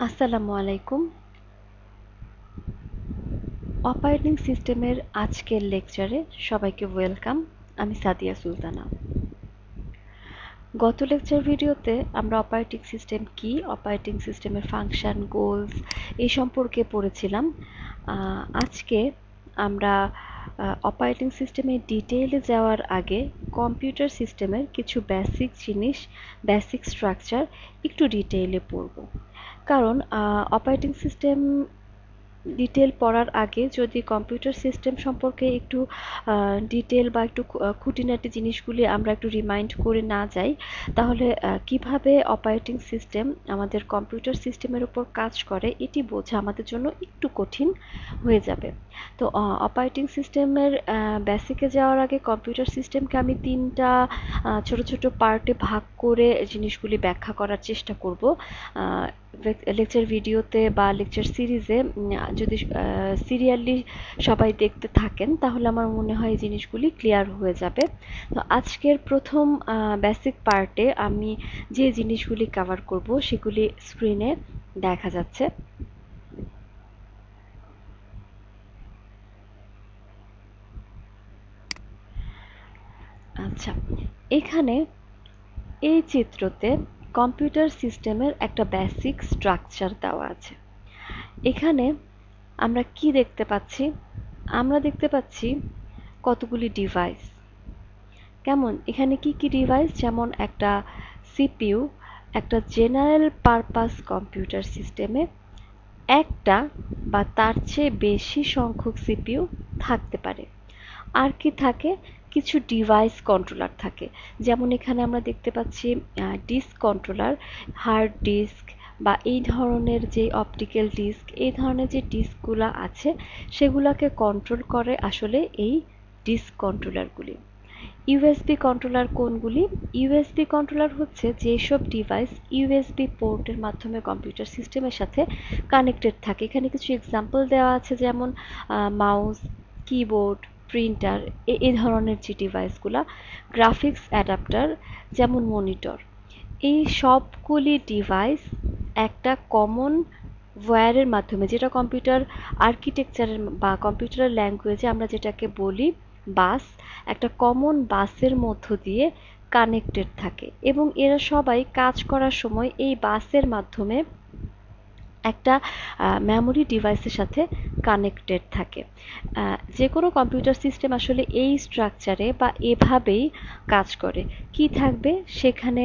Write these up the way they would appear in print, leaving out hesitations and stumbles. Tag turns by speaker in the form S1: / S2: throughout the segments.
S1: আসসালামু আলাইকুম। অপারেটিং সিস্টেমের আজকের লেকচারে সবাইকে ওয়েলকাম। আমি সাদিয়া সুলতানা। গত লেকচার ভিডিওতে আমরা অপারেটিং সিস্টেম কি, অপারেটিং সিস্টেমের ফাংশন, গোলস এই সম্পর্কে পড়েছিলাম। আজকে আমরা অপারেটিং সিস্টেমের ডিটেইলে যাওয়ার আগে কম্পিউটার সিস্টেমের কিছু বেসিক জিনিস, বেসিক স্ট্রাকচার একটু ডিটেইলে পড়ব। কারণ অপারেটিং সিস্টেম ডিটেল পড়ার আগে যদি কম্পিউটার সিস্টেম সম্পর্কে একটু ডিটেল বা একটু খুঁটিনাটি জিনিসগুলি আমরা একটু রিমাইন্ড করে না যাই, তাহলে কিভাবে অপারেটিং সিস্টেম আমাদের কম্পিউটার সিস্টেমের উপর কাজ করে এটি বোঝা আমাদের জন্য একটু কঠিন হয়ে যাবে। তো অপারেটিং সিস্টেমের বেসিকে যাওয়ার আগে কম্পিউটার সিস্টেমকে আমি তিনটা ছোট ছোট পার্টে ভাগ করে জিনিসগুলি ব্যাখ্যা করার চেষ্টা করব। লেকচার ভিডিওতে বা লেকচার সিরিজে যদি সিরিয়ালি সবাই দেখতে থাকেন তাহলে আমার মনে হয় এই জিনিসগুলি ক্লিয়ার হয়ে যাবে। তো আজকের প্রথম বেসিক পার্টে আমি যে জিনিসগুলি কভার করব সেগুলি স্ক্রিনে দেখা যাচ্ছে। আচ্ছা, এখানে এই চিত্রতে কম্পিউটার সিস্টেমের একটা বেসিক স্ট্রাকচার দেওয়া আছে। এখানে আমরা কি দেখতে পাচ্ছি? আমরা দেখতে পাচ্ছি কতগুলি ডিভাইস। কেমন? এখানে কি কি ডিভাইস? যেমন একটা সিপিইউ, একটা জেনারেল পারপাস কম্পিউটার সিস্টেমে একটা বা তার চেয়ে বেশি সংখ্যক সিপিইউ থাকতে পারে। আর কি থাকে? কিছু ডিভাইস কন্ট্রোলার থাকে। যেমন এখানে আমরা দেখতে পাচ্ছি ডিস্ক কন্ট্রোলার, হার্ড ডিস্ক বা এই ধরনের যে অপটিক্যাল ডিস্ক, এই ধরনের যে ডিস্কগুলো আছে সেগুলোকে কন্ট্রোল করে আসলে এই ডিস্ক কন্ট্রোলারগুলি। ইউএসবি কন্ট্রোলার কোনগুলি? ইউএসবি কন্ট্রোলার হচ্ছে যেসব ডিভাইস ইউএসবি পোর্টের মাধ্যমে কম্পিউটার সিস্টেমের সাথে কানেক্টেড থাকে। এখানে কিছু এক্সাম্পল দেওয়া আছে, যেমন মাউস, কিবোর্ড, প্রিন্টার, এই ধরনের যে ডিভাইসগুলা। গ্রাফিক্স অ্যাডাপ্টার যেমন মনিটর। এই সবগুলি ডিভাইস একটা কমন ওয়্যারের মাধ্যমে, যেটা কম্পিউটার আর্কিটেকচারের বা কম্পিউটারের ল্যাঙ্গুয়েজে আমরা যেটাকে বলি বাস, একটা কমন বাসের মধ্য দিয়ে কানেক্টেড থাকে এবং এরা সবাই কাজ করার সময় এই বাসের মাধ্যমে একটা মেমোরি ডিভাইসের সাথে কানেক্টেড থাকে। যে কোনো কম্পিউটার সিস্টেম আসলে এই স্ট্রাকচারে বা এভাবেই কাজ করে। কি থাকবে সেখানে?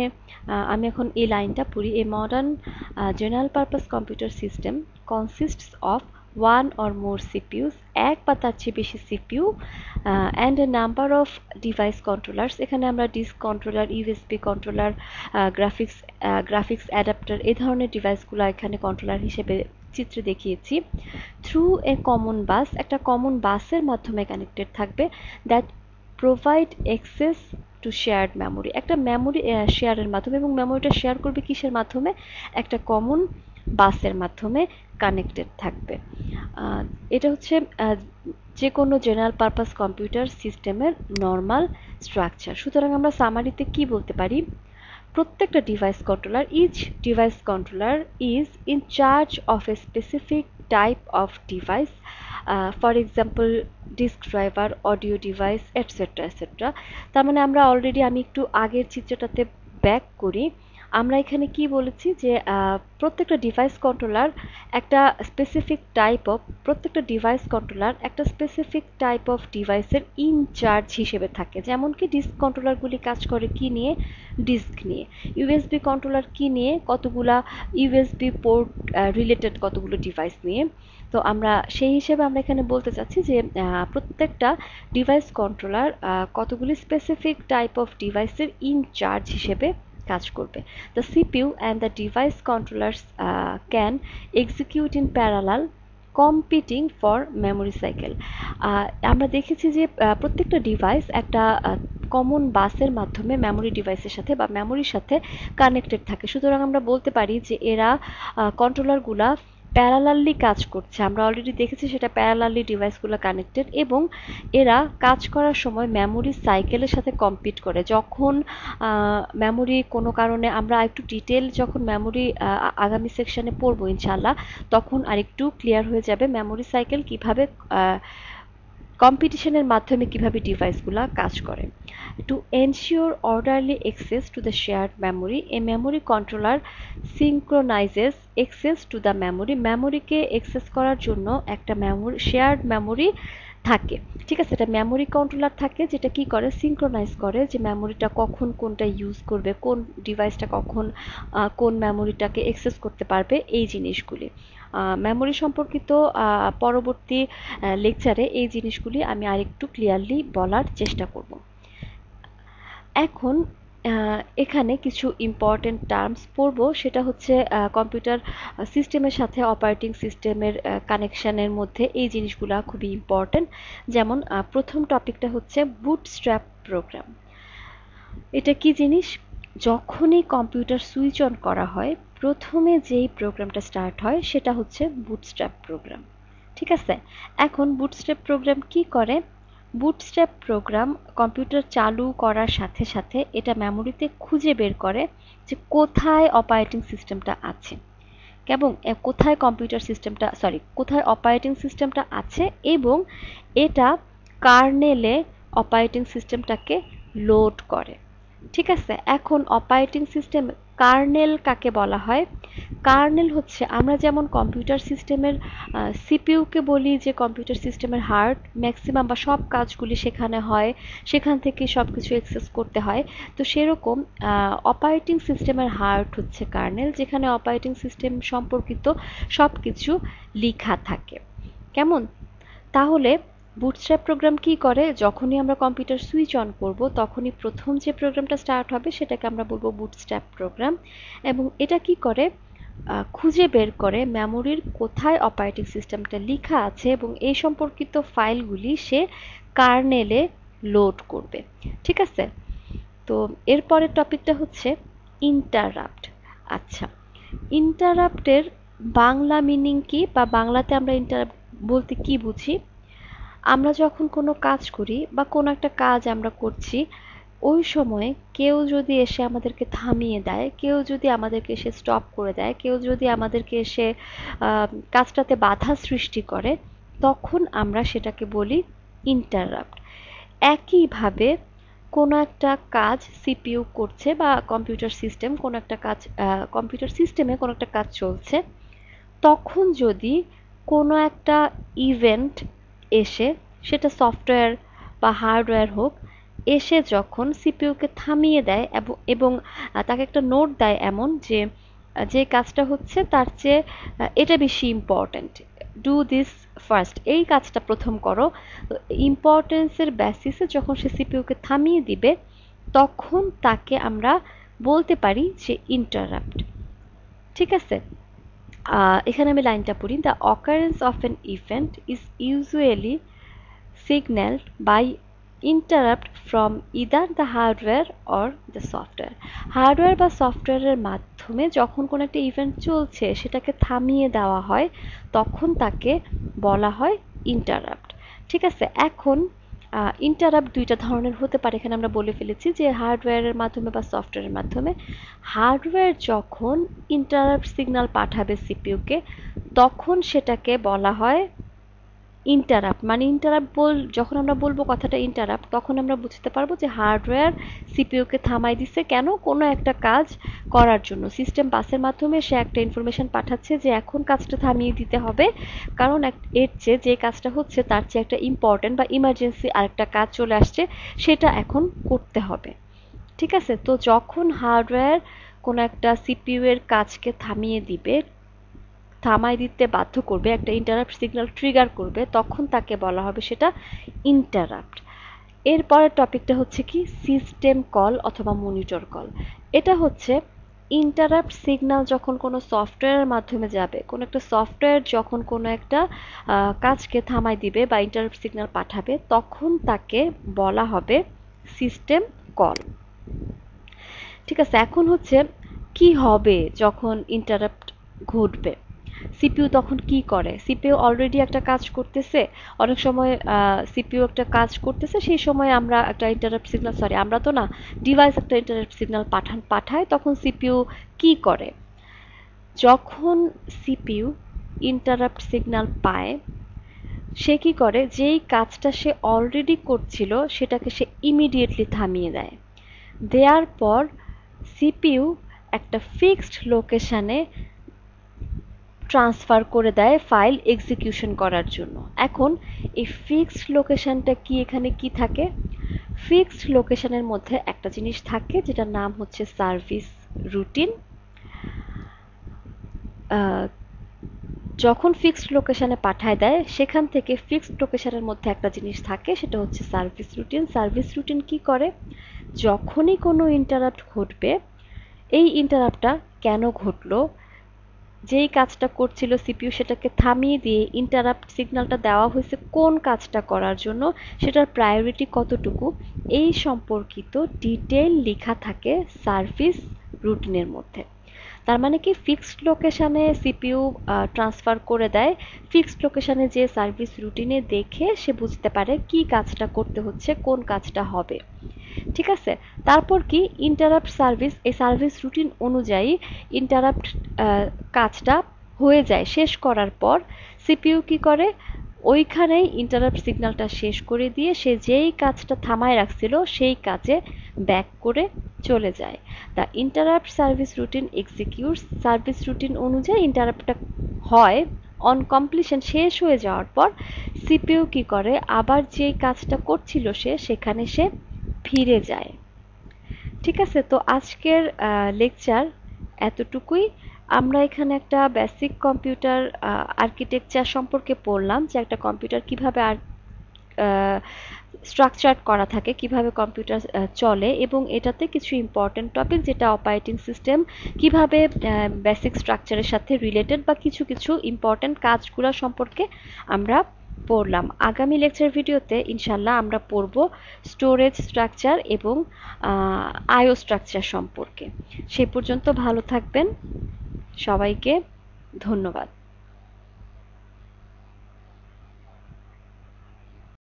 S1: আমি এখন এই লাইনটা পড়ি। A modern general purpose computer system consists of one or more CPUs, এক বা তার চেয়ে বেশি CPU, and a number of device controllers। এখানে আমরা disk controller, USB controller, graphics adapter এই ধরনের ডিভাইসগুলো এখানে কন্ট্রোলার হিসেবে চিত্রে দেখিয়েছি। থ্রু এ কমন বাস, একটা কমন বাসের মাধ্যমে কানেক্টেড থাকবে, that provide access to shared memory, একটা মেমোরি শেয়ারের মাধ্যমে। এবং মেমোরিটা শেয়ার করবে কিসের মাধ্যমে? একটা কমন বাসের মাধ্যমে কানেক্টেড থাকবে। এটা হচ্ছে যে কোনো জেনারেল পারপাস কম্পিউটার সিস্টেমের নর্মাল স্ট্রাকচার। সুতরাং আমরা সামারিতে কি বলতে পারি? প্রত্যেকটা device controller, each device controller is in charge of a specific type of device, for example disk driver, audio device, etcetera etcetera. তার মানে আমরা অলরেডি, আমি একটু আগের চিত্রটাতে ব্যাক করি। আমরা এখানে কি বলেছি যে প্রত্যেকটা ডিভাইস কন্ট্রোলার একটা স্পেসিফিক টাইপ অফ, প্রত্যেকটা ডিভাইস কন্ট্রোলার একটা স্পেসিফিক টাইপ অফ ডিভাইসের ইনচার্জ হিসেবে থাকে। যেমন কি ডিস্ক কন্ট্রোলারগুলি কাজ করে কি নিয়ে? ডিস্ক নিয়ে। ইউএসবি কন্ট্রোলার কি নিয়ে? কতগুলা ইউএসবি পোর্ট রিলেটেড কতগুলো ডিভাইস নিয়ে। তো আমরা সেই হিসেবে আমরা এখানে বলতে চাচ্ছি যে প্রত্যেকটা ডিভাইস কন্ট্রোলার কতগুলি স্পেসিফিক টাইপ অফ ডিভাইসের ইনচার্জ হিসেবে কাজ করবে। The CPU and the device controllers can execute in parallel, competing for memory cycle। আমরা দেখেছি যে প্রত্যেকটা ডিভাইস একটা কমন বাসের মাধ্যমে মেমোরি ডিভাইসের সাথে বা মেমোরির সাথে কানেক্টেড থাকে। সুতরাং আমরা বলতে পারি যে এরা কন্ট্রোলারগুলা প্যারালালি কাজ করছে। আমরা অলরেডি দেখেছি সেটা প্যারালালি ডিভাইসগুলো কানেক্টেড, এবং এরা কাজ করার সময় মেমোরি সাইকেলের সাথে কম্পিট করে। যখন মেমোরি কোনো কারণে, আমরা একটু ডিটেল যখন মেমোরি আগামী সেকশনে পড়বো ইনশাল্লাহ, তখন আরেকটু ক্লিয়ার হয়ে যাবে মেমোরি সাইকেল কিভাবে কম্পিটিশনের মাধ্যমে কিভাবে ডিভাইসগুলো কাজ করে। To ensure orderly access to the shared memory, a memory controller synchronises access to the memory. মেমোরিকে অ্যাক্সেস করার জন্য একটা শেয়ার্ড মেমোরি থাকে, ঠিক আছে। এটা মেমোরি কন্ট্রোলার থাকে যেটা কি করে, সিনক্রোনাইজ করে যে মেমোরিটা কখন কোনটা ইউজ করবে, কোন ডিভাইসটা কখন কোন মেমোরিটাকে অ্যাক্সেস করতে পারবে, এই জিনিসগুলি। মেমোরি সম্পর্কিত পরবর্তী লেকচারে এই জিনিসগুলি আমি আরেকটু ক্লিয়ারলি বলার চেষ্টা করব। এখন এখানে কিছু ইম্পর্টেন্ট টার্মস পড়ব, সেটা হচ্ছে কম্পিউটার সিস্টেমের সাথে অপারেটিং সিস্টেমের কানেকশানের মধ্যে এই জিনিসগুলো খুবই ইম্পর্টেন্ট। যেমন প্রথম টপিকটা হচ্ছে বুটস্ট্র্যাপ প্রোগ্রাম। এটা কি জিনিস? যখনই কম্পিউটার সুইচ অন করা হয়, প্রথমে যেই প্রোগ্রামটা স্টার্ট হয় সেটা হচ্ছে বুটস্ট্র্যাপ প্রোগ্রাম, ঠিক আছে। এখন বুটস্ট্র্যাপ প্রোগ্রাম কি করে? বুটস্ট্র্যাপ প্রোগ্রাম কম্পিউটার চালু করার সাথে সাথে এটা মেমোরিতে খুঁজে বের করে যে কোথায় অপারেটিং সিস্টেমটা আছে, এবং কোথায় কোথায় অপারেটিং সিস্টেমটা আছে, এবং এটা কার্নেলে অপারেটিং সিস্টেমটাকে লোড করে, ঠিক আছে। এখন অপারেটিং সিস্টেম কার্নেল কাকে বলা হয়? কার্নেল হচ্ছে, আমরা যেমন কম্পিউটার সিস্টেমের সিপিইউকে বলি যে কম্পিউটার সিস্টেমের হার্ট, ম্যাক্সিমাম বা সব কাজগুলি সেখানে হয়, সেখান থেকে সব কিছু অ্যাক্সেস করতে হয়। তো সেরকম অপারেটিং সিস্টেমের হার্ট হচ্ছে কার্নেল, যেখানে অপারেটিং সিস্টেম সম্পর্কিত সব কিছু লেখা থাকে। কেমন? তাহলে বুটস্ট্র্যাপ প্রোগ্রাম কি করে? যখনই আমরা কম্পিউটার সুইচ অন করব, তখনই প্রথম যে প্রোগ্রামটা স্টার্ট হবে সেটাকে আমরা বলবো বুটস্ট্র্যাপ প্রোগ্রাম। এবং এটা কি করে? খুঁজে বের করে মেমোরির কোথায় অপারেটিং সিস্টেমটা লেখা আছে, এবং এই সম্পর্কিত ফাইলগুলি সে কার্নেলে লোড করবে, ঠিক আছে। তো এরপরের টপিকটা হচ্ছে ইন্টারাপ্ট। আচ্ছা, ইন্টারাপ্টের বাংলা মিনিং কি, বা বাংলাতে আমরা ইন্টারাপ্ট বলতে কি বুঝি? আমরা যখন কোনো কাজ করি বা কোনো একটা কাজ আমরা করছি, ওই সময় কেউ যদি এসে আমাদেরকে থামিয়ে দেয়, কেউ যদি আমাদেরকে এসে স্টপ করে দেয়, কেউ যদি আমাদেরকে এসে কাজটাতে বাধা সৃষ্টি করে, তখন আমরা সেটাকে বলি ইন্টারাপ্ট। একইভাবে কোনো একটা কাজ সিপিইউ করছে, বা কম্পিউটার সিস্টেমে কোনো একটা কাজ চলছে, তখন যদি কোনো একটা ইভেন্ট এসে, সেটা সফটওয়্যার বা হার্ডওয়্যার হোক, এসে যখন সিপিইউকে থামিয়ে দেয় এবং তাকে একটা নোট দেয় এমন যে যে কাজটা হচ্ছে তার চেয়ে এটা বেশি ইম্পর্ট্যান্ট, ডু দিস ফার্স্ট, এই কাজটা প্রথম করো। ইম্পর্টেন্সের বেসিসে যখন সে সিপিইউকে থামিয়ে দিবে, তখন তাকে আমরা বলতে পারি যে ইন্টারাপ্ট, ঠিক আছে। এখানে আমি লাইনটা পড়ি। The occurrence of an event is usually signaled by interrupt from either the hardware or the software. Hardware বা সফটওয়্যারের মাধ্যমে যখন কোনো একটা ইভেন্ট চলছে সেটাকে থামিয়ে দেওয়া হয়, তখন তাকে বলা হয় ইন্টারাপ্ট, ঠিক আছে। এখন ইন্টারাপ্ট দুইটা ধরনের হতে পারে, এখানে আমরা বলে ফেলেছি যে হার্ডওয়্যারের মাধ্যমে বা সফটওয়্যারের মাধ্যমে। হার্ডওয়্যার যখন ইন্টারাপ্ট সিগন্যাল পাঠাবে সিপিইউকে, তখন সেটাকে বলা হয় ইন্টারাপ্ট। মানে যখন আমরা বলবো কথাটা ইন্টারাপ্ট, তখন আমরা বুঝতে পারবো যে হার্ডওয়্যার সিপিইউকে থামাই দিচ্ছে, কেন? কোনো একটা কাজ করার জন্য সিস্টেম বাসের মাধ্যমে সে একটা ইনফরমেশন পাঠাচ্ছে যে এখন কাজটা থামিয়ে দিতে হবে, কারণ এর চেয়ে যে কাজটা হচ্ছে তার চেয়ে একটা ইম্পর্টেন্ট বা ইমার্জেন্সি আরেকটা কাজ চলে আসছে, সেটা এখন করতে হবে, ঠিক আছে। তো যখন হার্ডওয়্যার কোনো একটা সিপিইউ এর কাজকে থামাই দিতে বাধ্য করবে, একটা ইন্টারাপ্ট সিগন্যাল ট্রিগার করবে, তখন তাকে বলা হবে সেটা ইন্টারাপ্ট। এরপরের টপিকটা হচ্ছে কি, সিস্টেম কল অথবা মনিটর কল। এটা হচ্ছে ইন্টারাপ্ট সিগন্যাল যখন কোনো সফটওয়্যারের মাধ্যমে যাবে, কোনো একটা সফটওয়্যার যখন কোনো একটা কাজকে থামাই দিবে বা ইন্টারাপ্ট সিগন্যাল পাঠাবে, তখন তাকে বলা হবে সিস্টেম কল, ঠিক আছে। এখন হচ্ছে কি হবে যখন ইন্টারাপ্ট ঘটবে? সিপিইউ তখন কি করে? সিপিইউ অলরেডি একটা কাজ করতেছে, অনেক সময় সিপিইউ একটা কাজ করতেছে, সেই সময় আমরা একটা ইন্টারাপ্ট সিগন্যাল, সরি আমরা তো না, ডিভাইস একটা ইন্টারাপ্ট সিগন্যাল পাঠায়, তখন সিপিইউ কি করে? যখন সিপিইউ ইন্টারাপ্ট সিগন্যাল পায়, সে কি করে, যেই কাজটা সে অলরেডি করছিল সেটাকে সে ইমিডিয়েটলি থামিয়ে দেয়। দেওয়ার পর সিপিইউ একটা ফিক্সড লোকেশানে ট্রান্সফার করে দেয় ফাইল এক্সিকিউশন করার জন্য। এখন এই ফিক্সড লোকেশনটা কি, এখানে কি থাকে? ফিক্সড লোকেশনের মধ্যে একটা জিনিস থাকে যেটার নাম হচ্ছে সার্ভিস রুটিন। যখন ফিক্সড লোকেশনে পাঠায় দেয়, সেখান থেকে ফিক্সড লোকেশনের মধ্যে একটা জিনিস থাকে, সেটা হচ্ছে সার্ভিস রুটিন। সার্ভিস রুটিন কি করে? যখনই কোনো ইন্টারাপ্ট ঘটবে, এই ইন্টারাপ্টটা কেন ঘটলো, যেই কাজটা করছিল সিপিইউ সেটাকে থামিয়ে দিয়ে ইন্টারাপ্ট সিগন্যালটা দেওয়া হয়েছে কোন কাজটা করার জন্য, সেটার প্রায়োরিটি কতটুকু, এই সম্পর্কিত ডিটেইল লেখা থাকে সার্ভিস রুটিনের মধ্যে। তার মানে কি, ফিক্সড লোকেশানে সিপিইউ ট্রান্সফার করে দেয়, ফিক্সড লোকেশানে যে সার্ভিস রুটিনে দেখে সে বুঝতে পারে কি কাজটা করতে হচ্ছে, কোন কাজটা হবে। ঠিক আছে? তারপর কি, ইন্টারাপ্ট সার্ভিস, এই সার্ভিস রুটিন অনুযায়ী ইন্টারাপ্ট কাজটা হয়ে যায়। শেষ করার পর সিপিইউ কি করে, ওইখানেই ইন্টারাপ্ট সিগন্যালটা শেষ করে দিয়ে সে যেই কাজটা থামায় রাখছিল সেই কাজে ব্যাক করে চলে যায়। The interrupt service routine executes, service routine অনুযায়ী ইন্টারাপ্টটা হয়। অন কমপ্লিশন, শেষ হয়ে যাওয়ার পর সিপিইউ কি করে, আবার যেই কাজটা করছিল সেখানে সে ফিরে যায়। ঠিক আছে? তো আজকের লেকচার এতটুকুই। আমরা এখানে একটা বেসিক কম্পিউটার আর্কিটেকচার সম্পর্কে পড়লাম, যে একটা কম্পিউটার কিভাবে স্ট্রাকচার্ড করা থাকে, কিভাবে কম্পিউটার চলে, এবং এটাতে কিছু ইম্পর্টেন্ট টপিক, যেটা অপারেটিং সিস্টেম কিভাবে বেসিক স্ট্রাকচারের সাথে রিলেটেড, বা কিছু কিছু ইম্পর্টেন্ট কাজগুলো সম্পর্কে আমরা পড়লাম। আগামী লেকচার ভিডিওতে ইনশাল্লাহ আমরা পড়ব স্টোরেজ স্ট্রাকচার এবং আইও স্ট্রাকচার সম্পর্কে। সে পর্যন্ত ভালো থাকবেন, সবাইকে ধন্যবাদ।